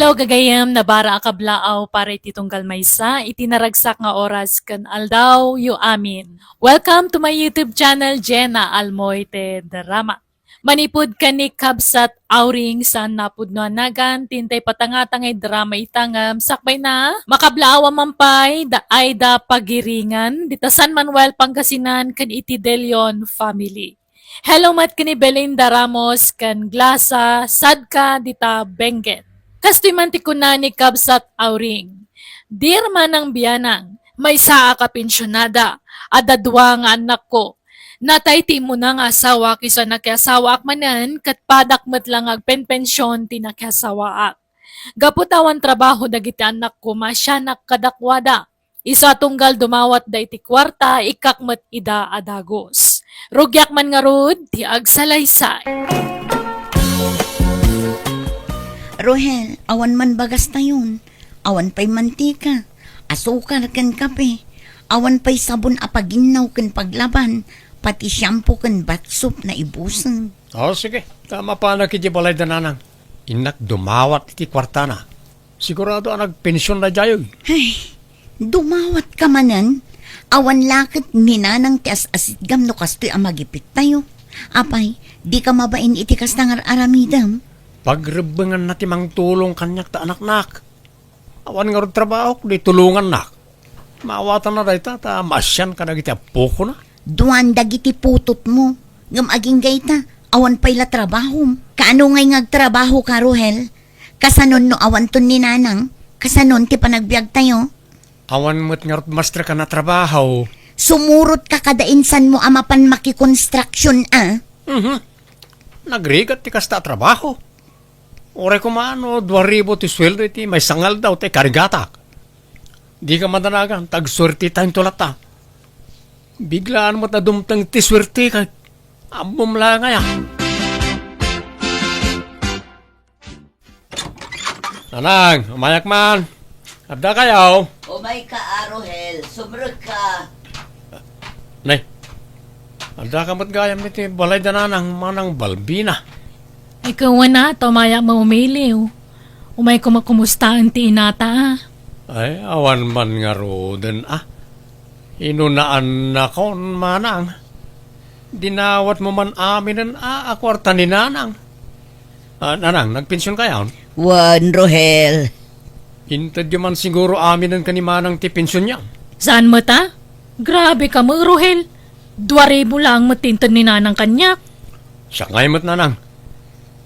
Hello gagayam na bara akablaaw para ititunggal maysa itinaragsak nga oras kan aldaw yu amin. Welcome to my YouTube channel Jenna Almoite Drama. Manipud kanik kabsat auring sa napudno nagan tintay patangatangay drama itangam sakbay na makablaawa mampay da ay da pagiringan dita San Manuel Pangasinan kan iti De Leon family. Hello mat kani Belinda Ramos kan Glasa Sadka dita Benguet. Kastoy mantikon na ni kabsat auring. Dir man ang biyanang, may saa ka pensyonada, adadwa nga anak ko. Natay ti mo na nga asawa kisa nakiasawa ak manan, kat padakmat lang ag penpensyon ti nakiasawa ak. Gaputawan trabaho dagiti anak ko masyanak kadakwada. Isa tunggal dumawat da iti kwarta, ikakmat ida adagos. Rugyak man nga rod, ti agsalaysay. Rohel, awan man bagas na yun. Awan pa'y mantika. Asukar kan kape. Awan pa'y sabon apaginaw kan paglaban. Pati shampoo kan batsop na ibusan. Sige. Tama pa na kiti balay dananang. Inak dumawat iti kwartana. Sigurado ang nagpensyon na jayoy. Ay, dumawat ka manan. Awan lakit minanang tias asidgam no kastoy amagipit tayo. Apay, di ka mabain iti kas nangar aramidam. Pagrebengan natin mang tulong kanyak ta anak-nak. Awan nga rin trabaho, di tulungan nak. Maawatan na dahita, ta masyan ka na giti apo ko na. Duan dagiti putot mo. Ngam aging gayta, awan pa'y la trabaho. Kaano ngay ngagtrabaho ka, Rohel? Kasanon no awan ton ni nanang? Kasanon ti panagbiag tayo? Awan mo't nga rin master ka na trabaho. Sumurot ka kadainsan mo amapan makikonstruction, ah? Nagrigat ti kasta trabaho. Ore ko maano, 2,000 ti sweldo iti may sangal daw ti karigatak. Di ka madanagan, tag-swerte tayong tulata. Biglaan mo't na dumtang ti swerte ka. Ambom lang nga yan. Nanang, umayak man. Abda kayaw. Umay ka, Rohel. Sumrot ka. Nay, abda ka mo't gayam iti balay dananang manang Balbina. Ikaw na, tamaya maumiliw. Umay kumakumustahan ti inata Ay, awan man nga roden Inunaan na kon manang. Dinawat mo man amin akwarta ni nanang. Nanang, nagpensyon kayaw? Wan, Rohel. Hintad man siguro amin ka ni manang ti pensyon niya. Saan mo ta? Grabe ka mo, Rohel. 2,000 lang matintad ni nanang kanyak. Siya ngay mat nanang.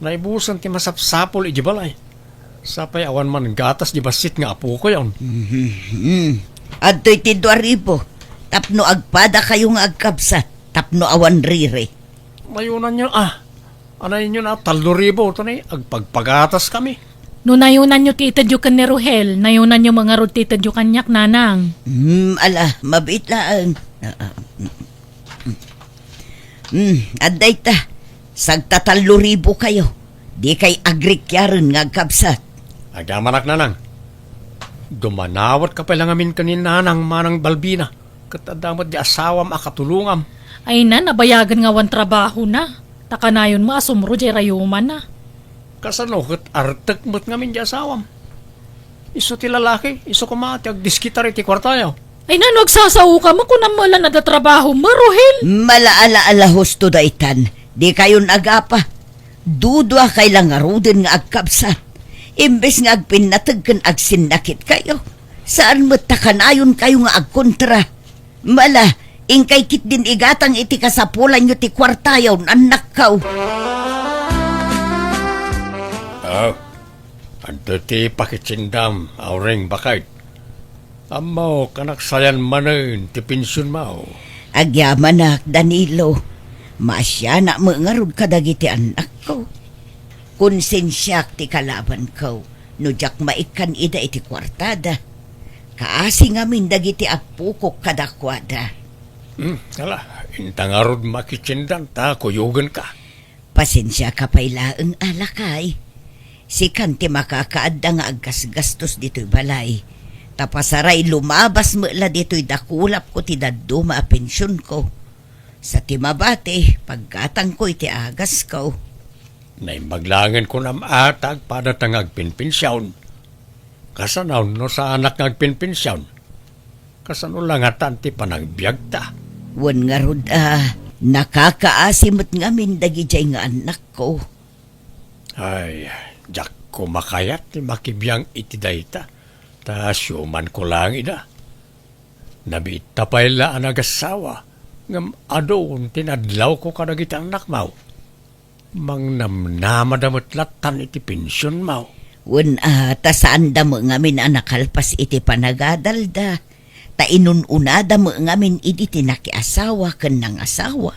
Naibusan ti masapsapol ijibalay. Sapay awan man gatas di basit nga apo ko yun. Adto'y ti 2,000. Tapno agpada kayo nga agkabsa. Tapno awan rire. Mayunan nyo Anay nyo na 3,000 ito na agpagpagatas kami. No nayunan nyo titad yu kan ni Rohel, nayunan nyo mga rod titad yu kanyak nanang. Ala, mabit lang. Aday ta. Sagta 3,000 kayo. Di kay agrikyaran nga agkabsat. Agamanak nanang. Dumanawat ka pala ngamin kanin nanang manang Balbina. Katadamat di asawam akatulungam. Ay na, nabayagan nga wan trabaho na. Takanayon mo asumro jay rayuman na. Kasano kat artek mo't ngamin di asawam. Iso ti lalaki, iso kumati agdiskitar iti kwartayo. Ay na, nagsasaw ka mo kung namala na da trabaho mo, Rohel. Malaala-ala husto daitan. Di kayon agapa. Dudwa kay lang aruden nga agkabsat. Imbes nga agpinatag kan agsinakit kayo. Saan mo takanayon kayo nga agkontra? Mala, ingkay kit din igatang iti kasapulan nyo ti kwartayaw anak kaw. Ando ti pakitsindam, auring bakay. Amaw, kanaksayan manen, ti pensyon mo. Agyamanak, Danilo. Masya na mangarod kadagiti anak ko. Konsensyak ti kalaban ko. Nujak maikan ida iti kwartada. Kaasi ngamin dagiti apukok kadakwada. Kala, intangarod makitsindan ta, kuyugan ka. Pasensya ka pailaang alakay. Sikan ti makakaadda nga aggasgastos dito'y balay. Tapasaray lumabas mo la dito'y dakulap ko ti daduma a pensyon ko. Sa timabate, pagkatang ko iti agas ko. Naimaglangan ko na maatag para tangag pinpinsyawn. Kasanaw no sa anak ngagpinpinsyon. Kasano lang atan ti panagbiag ta. Wan nga rod nakakaasimot ngamin dagi jay nga anak ko. Ay, jak ko makayat ti makibiyang iti dayta. Ta syuman ko lang ida. Nabita pa ila ang agasawa. Ngam adoon tinadlaw ko kadagiti anak mau. Mang namnamadamat latan iti pensyon mau. Wan tasaan da mo ngamin anakalpas iti panagadalda. Ta inununada mo ngamin iti tinakiasawa ken nang asawa.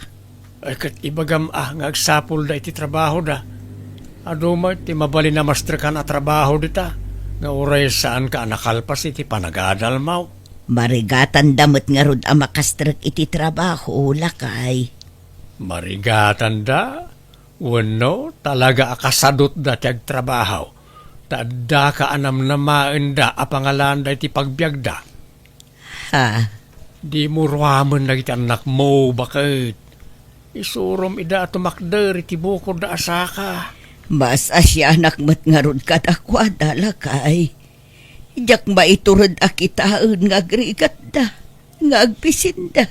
Ay kat ibagam nga agsapol da iti trabaho da. Aduma ti mabali na master ka na trabaho dita. Nga uray saan ka nakalpas iti panagadal mau. Marigatan damot nga rod ang makastrak iti trabaho, lakay. Marigatan da. Wano talaga akasadot da ti agtrabaho. Tadda ka anam na maenda apangalan da iti pagbiag da. Ha? Di mo ruwaman na iti anak mo, bakit? Isurom ida tumakder iti bukod da asaka. Mas asyanak mat nga rod kadakwada, lakay. Ijak maiturod akitaon nga agrigat da, nga agpisin da.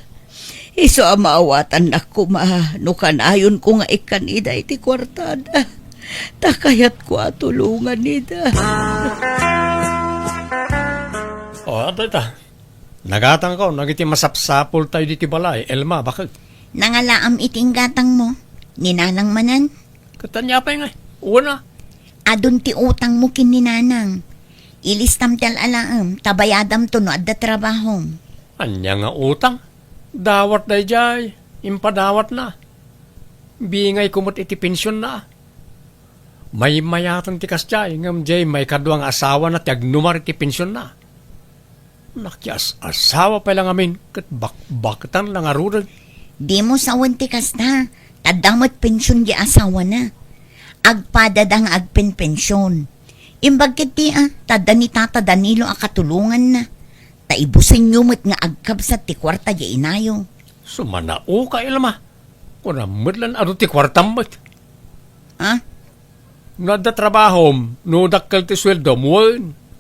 Iso amaawatan na kumanukan ayon ko nga ikanida iti kwartada. Takayat ko atulungan nida. O, ato ita. Nagatang ko, nagiti masapsapol tayo diti balay. Elma, bakit? Nangalaam iting gatang mo. Ninanang manan. Katanya pa nga. Una. Adun ti utang mo kin ninanang. Ilistam tal alaam. Tabayadam to no adda trabaho. Anya nga utang. Dawat day jay. Impadawat na. Bingay kumot iti pensyon na. May mayatan ti kasjay. Ngam jay may kaduang asawa na tiagnumar iti pensyon na. Nakias asawa pa lang amin. Kat baktan lang arudan. Di mo sawan ti kasta. Tadamot pensyon di asawa na. Agpadadang agpenpensyon. Imbag kiti tadani tata Danilo akatulungan na. Taibusin nyo mo't nga agkabsat ti kwarta di inayo. Sumanao ka ilma. Kuna mudlan aro ti kwartam mo't. Ha? Nada trabahom, no dakkal ti sweldo mo.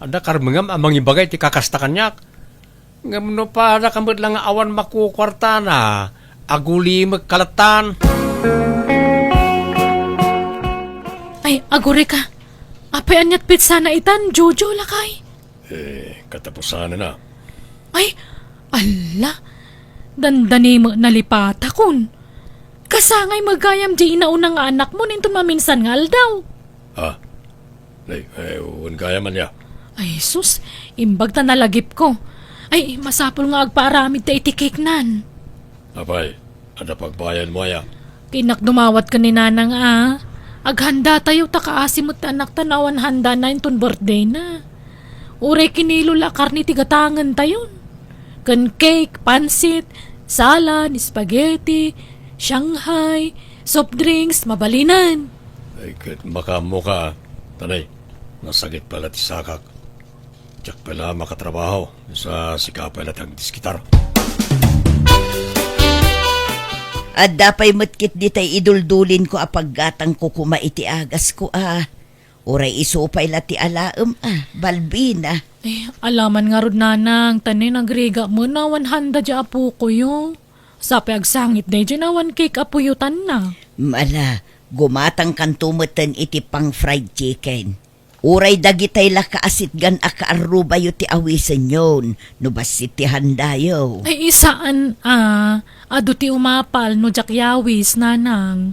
Ada karmengam amang ibagay ti kakasta kanyak. Ngam no para kamad lang awan makukwarta na. Aguli magkalatan. Ay, aguri ka. Apay anyat pizza na itan, Jojo lakay. Katapusan na. Ay, ala. Dandani mo nalipata kun. Kasangay magayam di inaunang nga anak mo ninton maminsan nga aldaw. Uwan kaya man ya. Ay, sus, imbag ta nalagip ko. Ay, masapol nga agpaaramid ta itikik nan. Apay, ada pagbayan mo ya. Kinakdumawat ka ni nanang Aghanda tayo takaasimot anak tanawan handa na inton birthday na. Uray kinilo lakar ni tigatangan tayon. Kan cake, pansit, salad, spaghetti, Shanghai, soft drinks, mabalinan. Ay, makamo ka. Tanay, nasagit pala ti sakak. Tiyak pala makatrabaho sa sikapay latang diskitar. At dapay matkit di tay iduldulin ko apaggatang ko kuma iti agas ko Uray isupay lati alaem balbina. Eh, alaman nga rod nanang, tanin agriga mo na 100 dya apo ko yo. Sapi agsangit day dyan na 1 cake apuyutan na. Mala, gumatang kantumatan iti pang fried chicken. Uray dagitay la kaasit gan akaaruba yu ti awisan yon, no basit ti handayo. Ay isaan ado ti umapal no jakyawis nanang.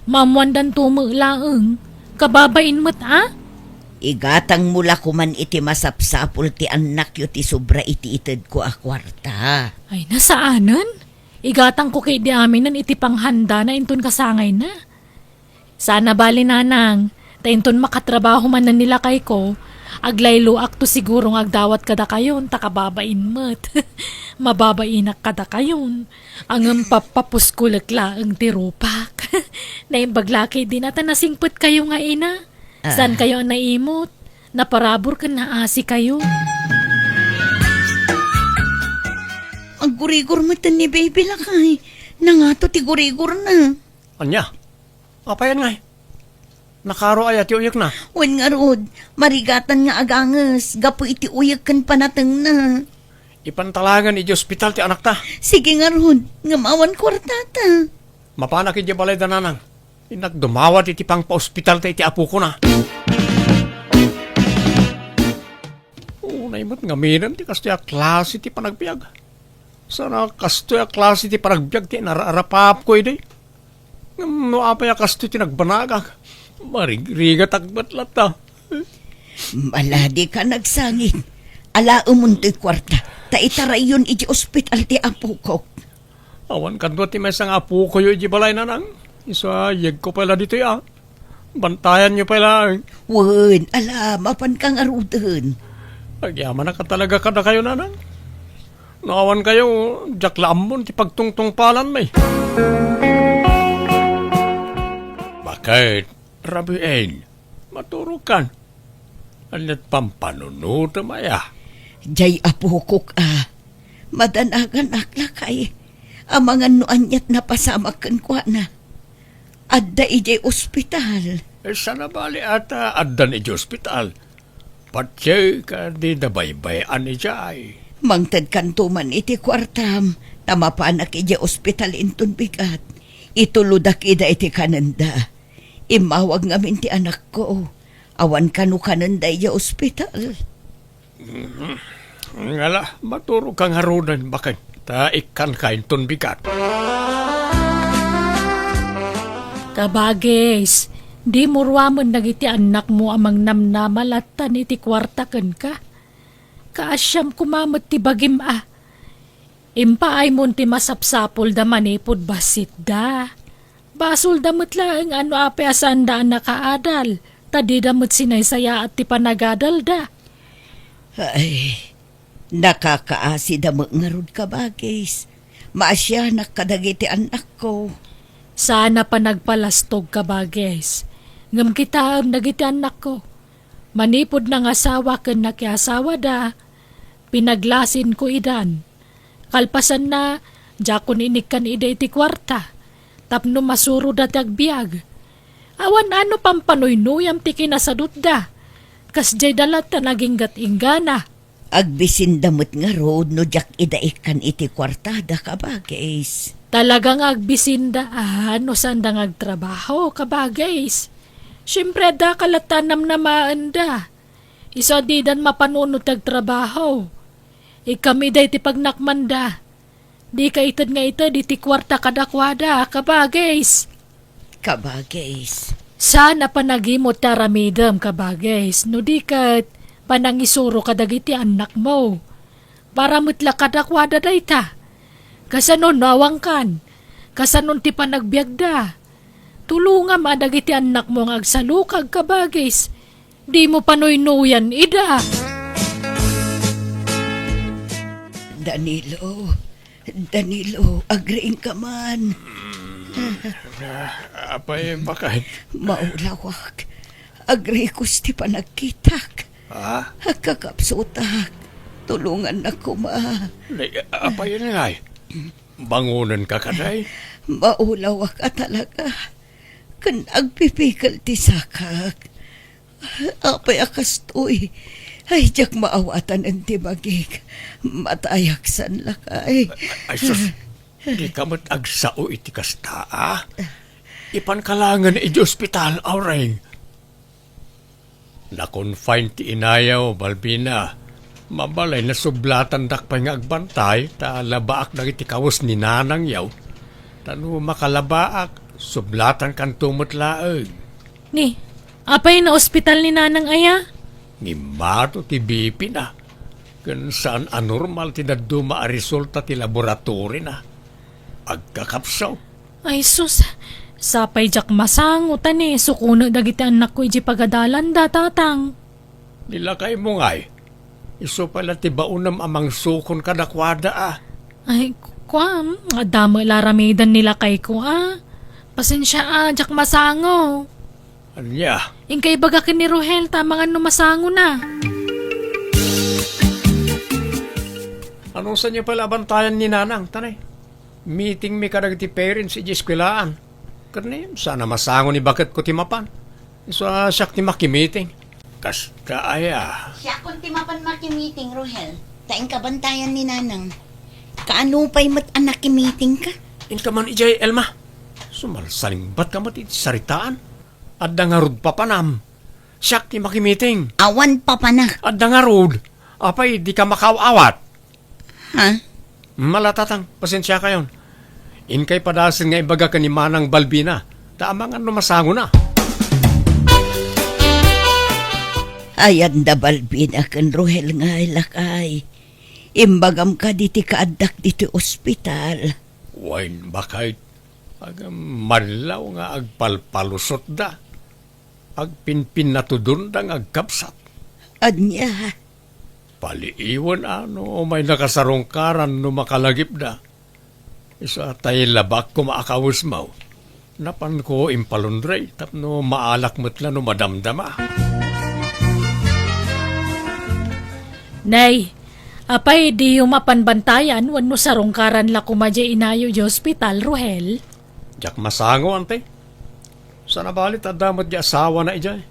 Mamwandan tumulaeng, kababain mo't Igatang mula kuman iti masapsapul ti anak yu ti sobra iti ited ko akwarta. Ay nasaanan? Igatang ko kay di aminan iti panghanda na inton kasangay na. Sana bali nanang, tainton makatrabaho man na nila kay ko, aglaylo akto siguro ng agdawat kada kayon, takababain mo't. Mababainak kada kayon. Ang papapuskulakla ang tirupak. Naimbaglaki din ata nasingput kayo nga ina. San kayo ang naimot? Naparabor ka na asi kayo. Ang gurigor matan ni baby lakay. Nangato ti gurigor na. Anya? Apayan nga Nakaro ay ati uyak na. Wen nga rod, marigatan nga aganges, gapo iti uyag kan panateng na. Ipantalagan iti ospital ti anak ta. Sige nga rod, nga mawan kwartata. Mapanak iti balay dananang. Inagdumawat iti pang pa-ospital ta iti apo ko na. Unay mo't nga minan ti kastoy a klase ti panagbiag. Sana kastoy a klase ti panagbiag ti nararapap ko iti. No apay a kastoy ti nagbanagag. Marigrigat agbat lata. Maladi ka nagsangin. Ala umunto'y kwarta. Ta itarayon iti ospital ti apo ko. Awan kanto ti may sang apo ko iti balay nanang. Isa, yeg ko pala dito ya. Bantayan nyo pala. Wen, ala, mapan kang arudan. Agyaman na ka talaga kada kayo nanang. Naawan kayo, jak laambon ti pagtungtong palan may. Bakit, Rabiel, maturukan. Alit pampanunuto maya. Jay apo ko madanagan akla kay. Ang mga nuanyat na pasamakan kwa na. Adda ijay ospital. Sana bali ata addan iti ospital. Patsay ka di nabaybayan ijay. Mangtad kantuman iti kwartam. Tamapanak ijay ospital intun bigat. Ituludak ida iti kananda. Imawag ngamin ti anak ko. Awan kanu kananda ijay ospital. Ngala, maturo kang harunan bakit. Ta ikan ka intun bigat. Kabagis, di murwamon nagiti anak mo amang namnamalatan iti kwarta ken ka. Kaasyam kumamot ti bagim Impaay mon ti masapsapol da manipod basit da. Basol damot lang ano ape asanda nakaadal. Tadi damot sinaysaya at ti panagadal da. Ay, nakakaasi da ngarud ka bagis. Maasya nakadagiti anak ko. Sana pa nagpalastog ka bagis. Ngam kita nagiti anak ko. Manipod ng asawa ken nakiasawa da. Pinaglasin ko idan. Kalpasan na, jakon inikan ida iti kwarta. Tapno masuro da tagbiag. Awan ano pampanoy-noyam ti kinasadot da. Kas jay dalat ta naging gat-inggana. Agbisin damot nga road no jak idaikan iti kwartada ka bagis. Talagang agbisindaan no sandang agtrabaho kabagais. Siyempre da kalatanam na maanda. Isa di dan mapanunod agtrabaho. Ikami da iti pagnakmanda. Di ka itad nga itad iti kwarta kadakwada kabagais. Kabagis. Sana panagimot taramidam kabagais. No di kat panangisuro kadagiti anak mo. Para mutla kadakwada da ita. Kasanon nawang kan, kasanon ti panagbiagda. Tulunga madagiti anak mo nga agsalukag kabagis. Di mo panoy-nuyan ida. Danilo, agreeing ka man. Apay bakit? Maulawak. Agree ko ti panagkitak. Ha? Kakapsutak. Tulungan na ko Apay yun nga bangunan ka kaday? Maulawak ka talaga. Kan agpipikal ti sakak. Apay akastoy. Ay, jak maawatan ang tibagig. Matayaksan lakay. Ay sus, di ka mat agsao iti kasta Ipankalangan iti ospital, aureng. Na-confine ti inayaw, Balbina. Mabalay na sublatan dakpay nga agbantay, ta labaak na iti kawas ni nanang yaw. Tano makalabaak, sublatan kan tumot laeng. Ni, apay na ospital ni nanang aya? Ngimato ti BP na. Kan saan anormal ti naduma a resulta ti laboratory na. Agkakapsaw. Ay sus, sapay jak masangutan sukuno dagiti anak ko iji pagadalan da tatang. Nilakay mo nga'y. Iso pala ti baunam amang sukon kadakwada Ay, kwam, adamo laramidan nila kay ko Pasensya jak masango. Anya? Ingkay baga ni Rohel, tamang ano masango na. Anong sa niya pala bantayan ni nanang, tanay? Meeting mi kadag ti parents iji eskwelaan. Karni, sana masango ni bakit ko ti mapan. Siya ti makimiting. Kasta aya. Siya kung timapan makimiting, Rohel. Taing kabantayan ni Nanang. Kaano pa'y mat anak kimiting ka? In ka man ijay, Elma. Sumalsaling ba't ka mat iti saritaan? At dangarod pa panam. Siya ti makimiting. Awan pa pa na. At dangarod. Apay, di ka makawawat. Ha? Malatatang, pasensya kayon. In kay padasin nga ibaga ka ni Manang Balbina. Tama nga masango na. Ayan da Balbina kan Rohel nga lakay. Imbagam ka diti kaadak diti ospital. Wain bakit? Manlaw nga agpalpalusot da. Agpinpin na tudun da nga agkapsat. Anya, Paliiwan may nakasarungkaran no makalagip da. Isa tayo labak ko maakawis mo. Napan ko impalundray tapno maalak mo't no madamdama. Nay, apay di mapanbantayan wano sarungkaran la kumadya inayo di hospital, Rohel. Jak masango ante. Sana balit at damat di asawa na ijay.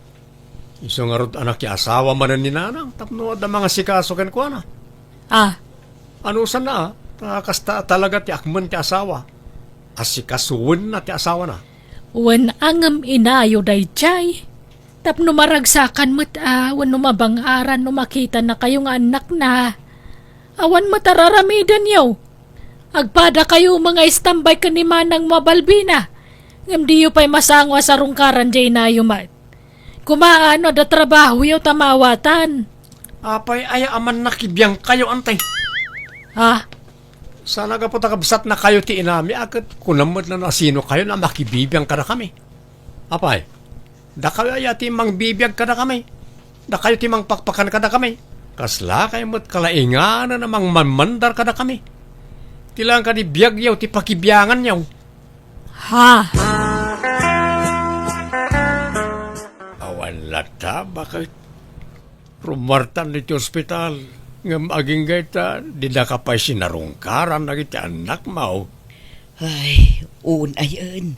Iso nga rod anak ya asawa manan ni Nanang tapno at mga sikasukan ko na. Ah, Ano sana kasta talaga ti akman ti asawa. Asikasuwan na ti asawa na. wan angam inayo day jay. Tapno maragsakan mo't wano mabangaran no makita na kayong anak na. Awan matararamidan yaw. Agpada kayo mga istambay ka ni Manang Mabalbina. Ngam di yu pa'y masangwa sa rungkaran jay na yumat. Kumaano da trabaho yaw tamawatan. Apay ay aman nakibiyang kayo antay. Ha? Sana ka po takabsat na kayo ti inami agad kunamot na sino kayo na makibibiyang ka na kami. Apay, da kayo ay ati mang bibiyag ka na kami. Da kayo ti mang pakpakan ka na kami. Kasla kayo mo't kalaingan na namang manmandar ka na kami. Tilang ka di biyag yaw ti pakibiyangan yaw. Ha? Awan lata, bakit? Rumartan dito ospital. Ngam aging gayta, di na ka pa'y sinarungkaran na iti anak mo. ay, una yun.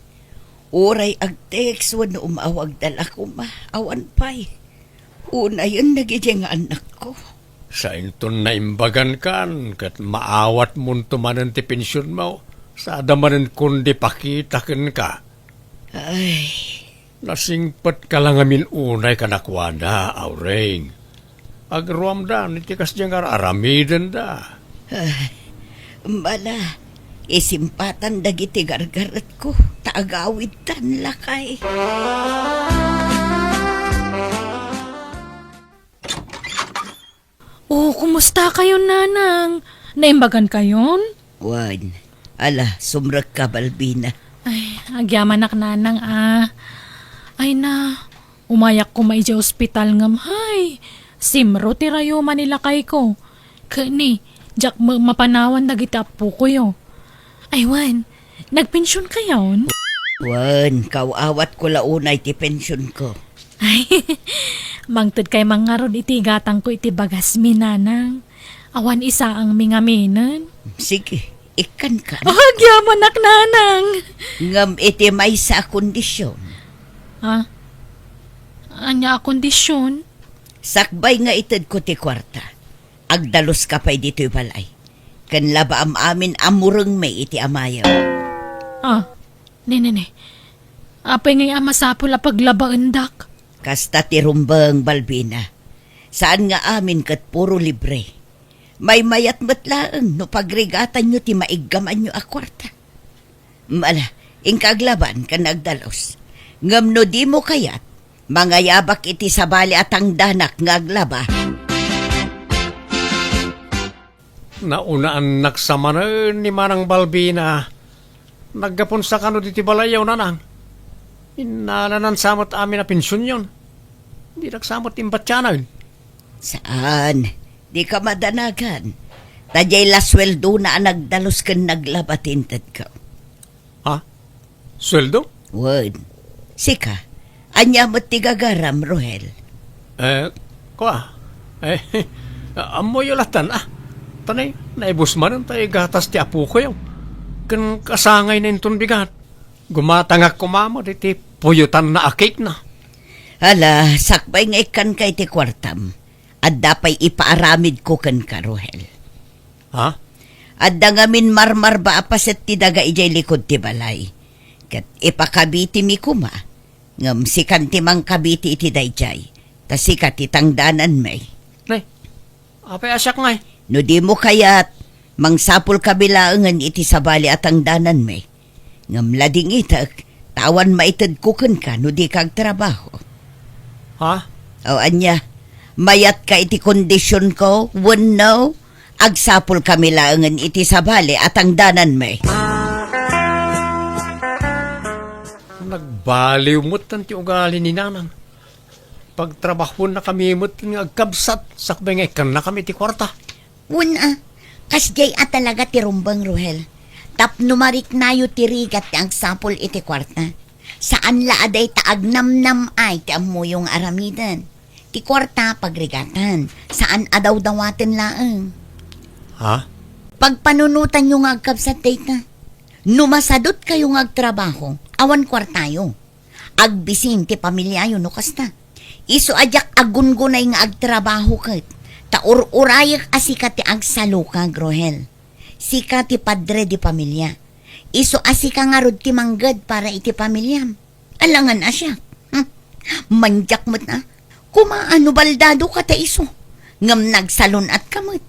Oray ag text wano umawag dala ko ma. Awan pa'y. Una yun nagiging anak ko. Sa inton na imbagan kan, kat maawat mo tumanan ti pensyon mo, sa adamanan kundi pakitakin ka. Ay, Nasingpat ka lang amin unay kanakwada, Aureng. Agruam da, nitikas diyang aramidan da. Mala, isimpatan dagiti gargarat ko. Taagawid tan lakay. Oh, kumusta kayo, Nanang? Naimbagan kayon? Wan, ala, sumrak ka Balbina. Ay, agyaman nak Nanang Ay na, umayak ko maidya ospital ngam. Hay, simro tirayo manila kay ko. Kani, jak mapanawan na gitapo ko yo. Ay, Wan, nagpensyon kayon? Wan, kawawat ko launay ti pensyon ko. Ay, mangtod kay mangaron iti gatang ko iti bagas mi, Nanang. Awan isa ang mingaminan. Sige, ikan ka. Agyaman nak Nanang. Ngam iti may sa kondisyon. Ha? Anya kondisyon? Sakbay nga itad ko ti kwarta. Agdalos ka pa'y dito'y balay. Kan laba amin amureng may iti amayaw. Nene. Apay ngay amasapol a paglabaendak. Kasta ti rumbang Balbina. Saan nga amin kat puro libre. May mayat matlaang no pagrigatan nyo ti maiggaman nyo a kwarta. Mala, ingkaglaban ka nagdalos. Ngam no di mo kayat, mga yabak iti sabali at ang danak ngaglaba. Naunaan naksama na ni Manang Balbina. Naggapon sa kano diti balayaw Nanang. Inalanan samot amin na pensyon yon. Di nagsamot imbatyanan. Saan? Di ka madanagan. Tadyay lasweldo na nagdalos ka naglabatintad ka. Ha? Sweldo? Word. Sika, anya mo tigagaram, Rohel. Amoy ulatan Tanay, naibus man tayo gatas ti apu ko yaw. Kan kasangay na inton bigat. Gumatangak kumamo, iti puyutan na akik na. Hala, sakbay nga ikan kay ti kwartam. At dapay ipaaramid ko kan ka, Rohel. Ha? At dangamin marmar ba apaset ti daga ijay likod ti balay. Kat ipakabiti mi kuma. Ngam sikan ti mang kabiti iti dayjay. Tas sikat itangdanan may. Nay, apay asyak ngay. No di mo kaya't mangsapul kabilaangan iti sabali at ang danan may. Ngam lading itak, tawan maitad kukan ka no di kag trabaho. Ha? O anya, mayat ka iti kondisyon ko, no? Agsapul kamilaangan iti sabali at ang danan may. Nagbaliw mo't ti ugali ni nanang. Pagtrabaho na kami mo't nga agkabsat, sakbay nga ikan na kami ti kwarta. Una, kasjay at talaga ti rumbang, Rohel. Tapnumarik na yu ti rigat ti ang sapol iti kwarta. Saan laaday taag namnam ay ti amuyong aramidan. Ti kwarta pagrigatan. Saan adaw dawaten laeng. Ha? Pagpanunutan yung agkabsat data. Numasadot kayong agtrabaho, awan kwartayo. Agbisin ti pamilyayo no kasta. Iso ajak agungunay nga agtrabaho kat. Taur-urayak asika ti agsalukag, Rohel. Sika ti padre di pamilya. Iso asika nga rod ti manggad para iti pamilyam. Alangan asya. Manjak mo't na. Kumaano baldado ka ta iso. Ngam nagsalon at kamot.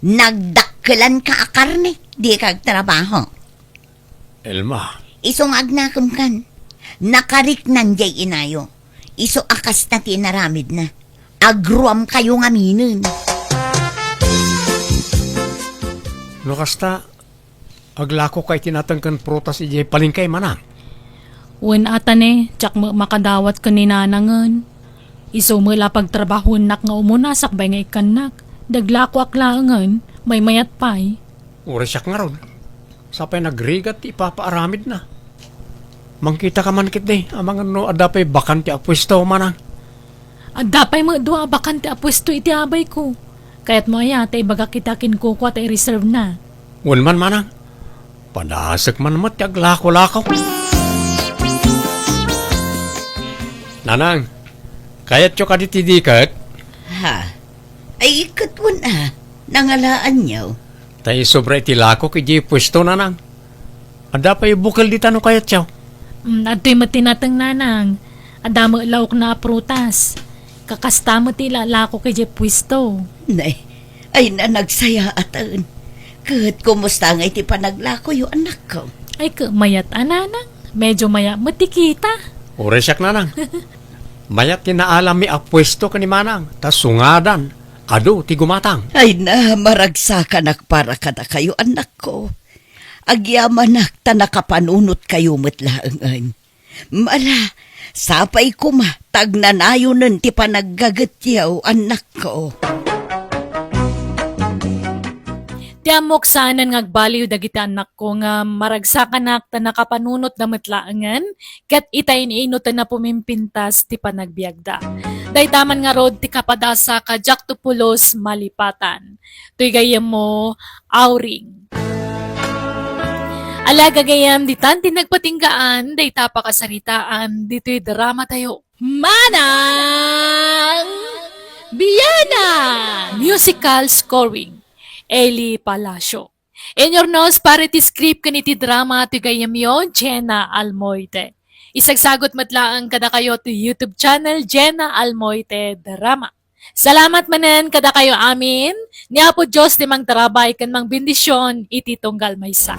Nagdakkelan ka akarne. Di kag trabaho. Elma, Isong agnakam kan. Nakarik nanjay inayo. Iso akas na tinaramid na. Agruam kayo nga minin. no kasta, aglako kay tinatangkan protas ijay palingkay manang. Wen atane, tsak makadawat ka ni nanangan. Iso mo la pagtrabaho nak nga umuna sakbay nga ikanak. Daglako aklaangan, may mayat pay. Uresyak nga ron. Sapay nagrigat, ipapaaramid na. Mangkita ka man kit di, amang ano adapay bakante apwesto manang. At dapay mo doa bakante apwesto iti abay ko. Kaya't mo ayate baga kita kinkuko at i-reserve na. Wan man manang. Padasag man mat, aglako-lakaw. Nanang, kayat yo ka ditidikat, Ha? Ay ikatwan nangalaan niyo. tayo sobra itilako kay di pwesto nanang. Adapay bukal di tano kayat yo. At to'y matinatang nanang. Adamo lawak na prutas. Kakasta mo tila lako kay Jeff Pwisto. Nay, ay na nagsaya atan. Kat kumusta nga iti panaglako yung anak ko. Ay mayat ananang. Medyo maya matikita. Uresyak nanang. Mayat tinaalam mi apwesto ka ni manang, tas sungadan, ado ti gumatang. Ay na, maragsakan para kada kayo anak ko. Agyaman ta nakapanunot kayo matlaangan. Mala, sapay ko tagnanayonan ti panaggagatyaw anak ko. Tiamok saanan ngagbaliw dagiti anak ko nga maragsakan ta nakapanunot na matlaangan ket itay iniinutan na pumimpintas ti panagbiagda. Daytaman nga rod ti kapadasa ka Jack Tupulos malipatan. Tuy gayam mo auring. Alaga gayam ditan tinagpatinggaan dayta pa kasaritaan dito'y drama tayo. Manang Biyana! Musical scoring. Eli Palacio. In your nose, parity script kaniti drama ti gayam yon, Jenna Almoite. Isagsagot matlaang kada kayo to YouTube channel, Jenna Almoite Drama. Salamat manen kada kayo amin. Niya po Diyos ti mang tarabay kan mang bendisyon iti tunggal maysa.